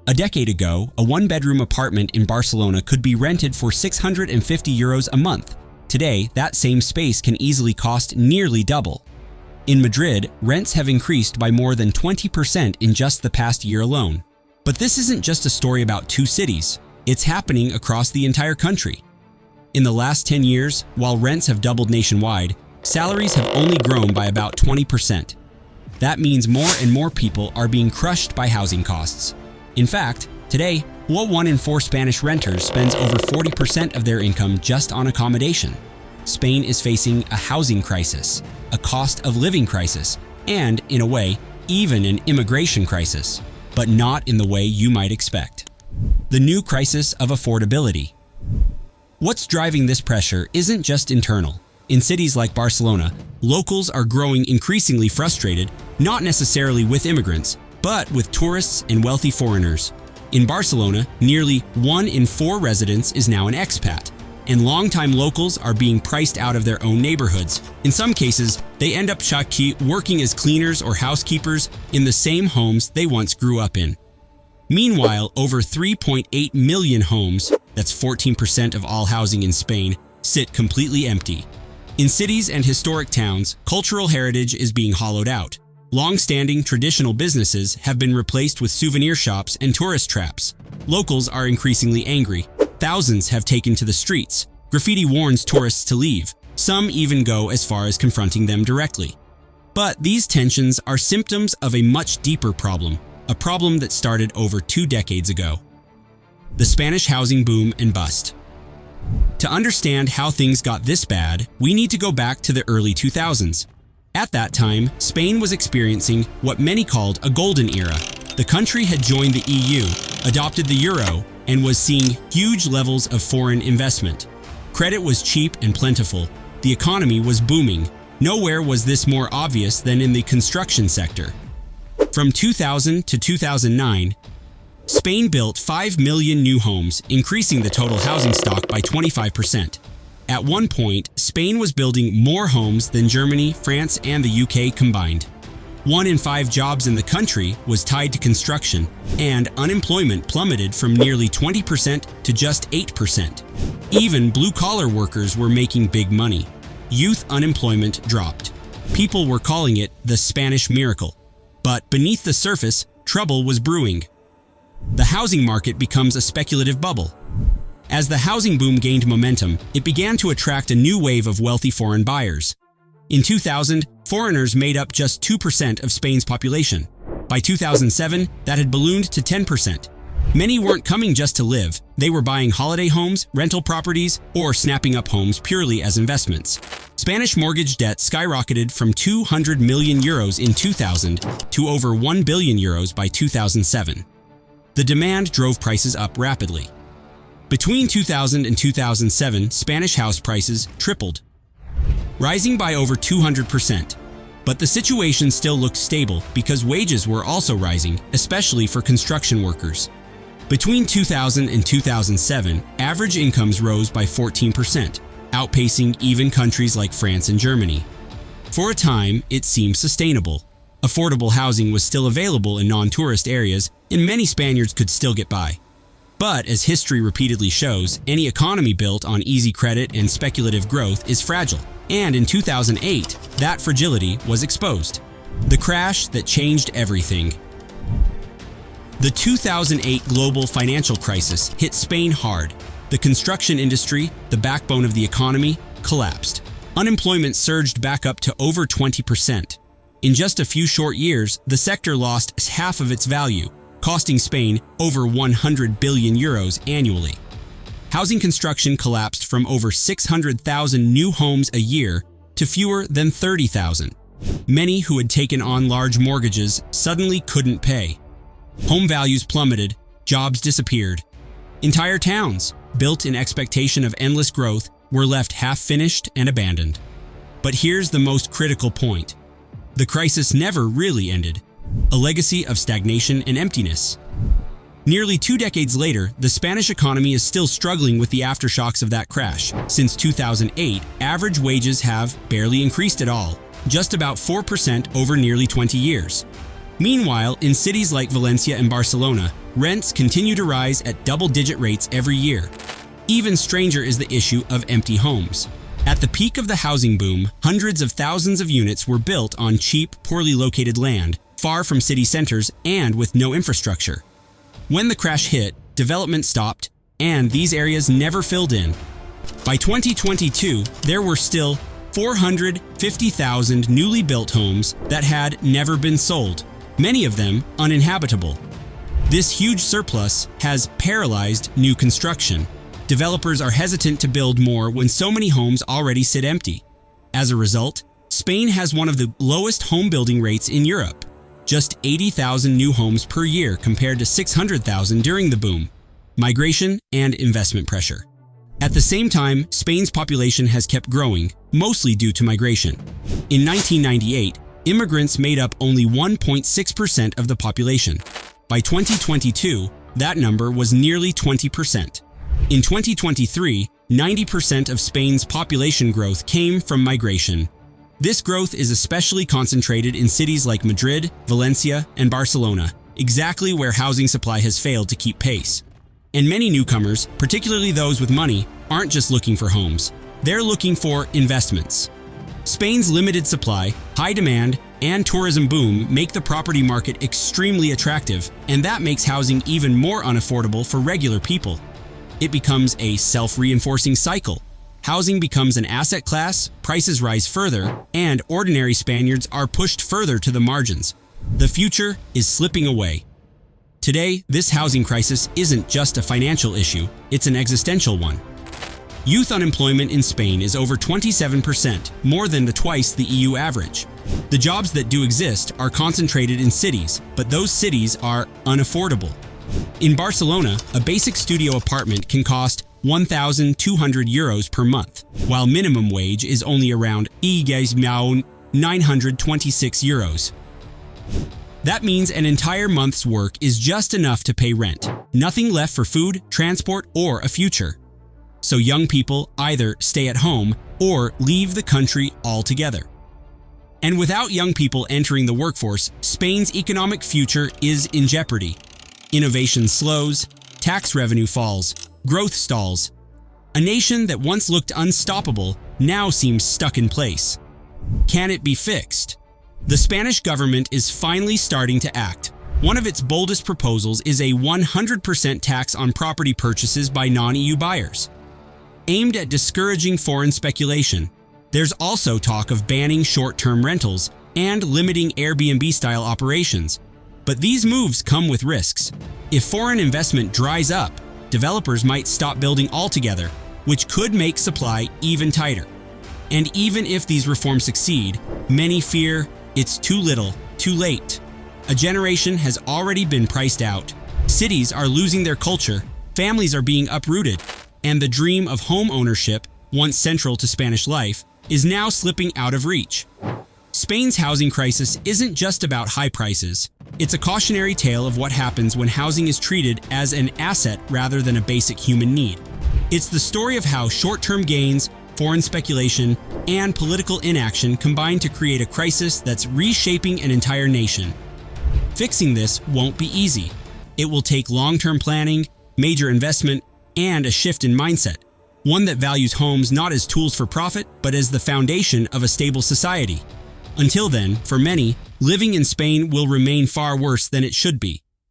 A decade ago, a one-bedroom apartment in Barcelona could be rented for €650 a month. Today, that same space can easily cost nearly double. In Madrid, rents have increased by more than 20% in just the past year alone. But this isn't just a story about two cities. It's happening across the entire country. In the last 10 years, while rents have doubled nationwide, salaries have only grown by about 20%. That means more and more people are being crushed by housing costs. In fact, today, one in four Spanish renters spends over 40% of their income just on accommodation. Spain is facing a housing crisis, a cost of living crisis, and, in a way, even an immigration crisis, but not in the way you might expect. The new crisis of affordability. What's driving this pressure isn't just internal. In cities like Barcelona, locals are growing increasingly frustrated, not necessarily with immigrants, but with tourists and wealthy foreigners. In Barcelona, nearly 1 in 4 residents is now an expat, and longtime locals are being priced out of their own neighborhoods. In some cases, they end up working as cleaners or housekeepers in the same homes they once grew up in. Meanwhile, over 3.8 million homes, that's 14% of all housing in Spain, sit completely empty. In cities and historic towns, cultural heritage is being hollowed out. Long-standing traditional businesses have been replaced with souvenir shops and tourist traps. Locals are increasingly angry. Thousands have taken to the streets. Graffiti warns tourists to leave. Some even go as far as confronting them directly. But these tensions are symptoms of a much deeper problem, a problem that started over 2 decades ago. The Spanish housing boom and bust. To understand how things got this bad, we need to go back to the early 2000s. At that time, Spain was experiencing what many called a golden era. The country had joined the EU, adopted the euro, and was seeing huge levels of foreign investment. Credit was cheap and plentiful. The economy was booming. Nowhere was this more obvious than in the construction sector. From 2000 to 2009, Spain built 5 million new homes, increasing the total housing stock by 25%. At one point, Spain was building more homes than Germany, France, and the UK combined. 1 in 5 jobs in the country was tied to construction, and unemployment plummeted from nearly 20% to just 8%. Even blue-collar workers were making big money. Youth unemployment dropped. People were calling it the Spanish miracle. But beneath the surface, trouble was brewing. The housing market becomes a speculative bubble. As the housing boom gained momentum, it began to attract a new wave of wealthy foreign buyers. In 2000, foreigners made up just 2% of Spain's population. By 2007, that had ballooned to 10%. Many weren't coming just to live. They were buying holiday homes, rental properties, or snapping up homes purely as investments. Spanish mortgage debt skyrocketed from €200 million in 2000 to over €1 billion by 2007. The demand drove prices up rapidly. Between 2000 and 2007, Spanish house prices tripled, rising by over 200%. But the situation still looked stable because wages were also rising, especially for construction workers. Between 2000 and 2007, average incomes rose by 14%, outpacing even countries like France and Germany. For a time, it seemed sustainable. Affordable housing was still available in non-tourist areas, and many Spaniards could still get by. But as history repeatedly shows, any economy built on easy credit and speculative growth is fragile. And in 2008, that fragility was exposed. The crash that changed everything. The 2008 global financial crisis hit Spain hard. The construction industry, the backbone of the economy, collapsed. Unemployment surged back up to over 20%. In just a few short years, the sector lost half of its value, costing Spain over €100 billion annually. Housing construction collapsed from over 600,000 new homes a year to fewer than 30,000. Many who had taken on large mortgages suddenly couldn't pay. Home values plummeted, jobs disappeared. Entire towns, built in expectation of endless growth, were left half-finished and abandoned. But here's the most critical point. The crisis never really ended. A legacy of stagnation and emptiness. Nearly 2 decades later, the Spanish economy is still struggling with the aftershocks of that crash. Since 2008, average wages have barely increased at all, just about 4% over nearly 20 years. Meanwhile, in cities like Valencia and Barcelona, rents continue to rise at double-digit rates every year. Even stranger is the issue of empty homes. At the peak of the housing boom, hundreds of thousands of units were built on cheap, poorly located land, far from city centers and with no infrastructure. When the crash hit, development stopped, and these areas never filled in. By 2022, there were still 450,000 newly built homes that had never been sold, many of them uninhabitable. This huge surplus has paralyzed new construction. Developers are hesitant to build more when so many homes already sit empty. As a result, Spain has one of the lowest home building rates in Europe, just 80,000 new homes per year compared to 600,000 during the boom. Migration and investment pressure. At the same time, Spain's population has kept growing, mostly due to migration. In 1998, immigrants made up only 1.6% of the population. By 2022, that number was nearly 20%. In 2023, 90% of Spain's population growth came from migration. This growth is especially concentrated in cities like Madrid, Valencia, and Barcelona, exactly where housing supply has failed to keep pace. And many newcomers, particularly those with money, aren't just looking for homes. They're looking for investments. Spain's limited supply, high demand, and tourism boom make the property market extremely attractive, and that makes housing even more unaffordable for regular people. It becomes a self-reinforcing cycle. Housing becomes an asset class, prices rise further, and ordinary Spaniards are pushed further to the margins. The future is slipping away. Today, this housing crisis isn't just a financial issue, it's an existential one. Youth unemployment in Spain is over 27%, more than twice the EU average. The jobs that do exist are concentrated in cities, but those cities are unaffordable. In Barcelona, a basic studio apartment can cost 1,200 euros per month, while minimum wage is only around 926 euros. That means an entire month's work is just enough to pay rent, nothing left for food, transport, or a future. So young people either stay at home or leave the country altogether. And without young people entering the workforce, Spain's economic future is in jeopardy. Innovation slows, tax revenue falls, growth stalls. A nation that once looked unstoppable now seems stuck in place. Can it be fixed? The Spanish government is finally starting to act. One of its boldest proposals is a 100% tax on property purchases by non-EU buyers, aimed at discouraging foreign speculation. There's also talk of banning short-term rentals and limiting Airbnb-style operations. But these moves come with risks. If foreign investment dries up, developers might stop building altogether, which could make supply even tighter. And even if these reforms succeed, many fear it's too little, too late. A generation has already been priced out. Cities are losing their culture, families are being uprooted, and the dream of home ownership, once central to Spanish life, is now slipping out of reach. Spain's housing crisis isn't just about high prices. It's a cautionary tale of what happens when housing is treated as an asset rather than a basic human need. It's the story of how short-term gains, foreign speculation, and political inaction combine to create a crisis that's reshaping an entire nation. Fixing this won't be easy. It will take long-term planning, major investment, and a shift in mindset, one that values homes not as tools for profit, but as the foundation of a stable society. Until then, for many, living in Spain will remain far worse than it should be.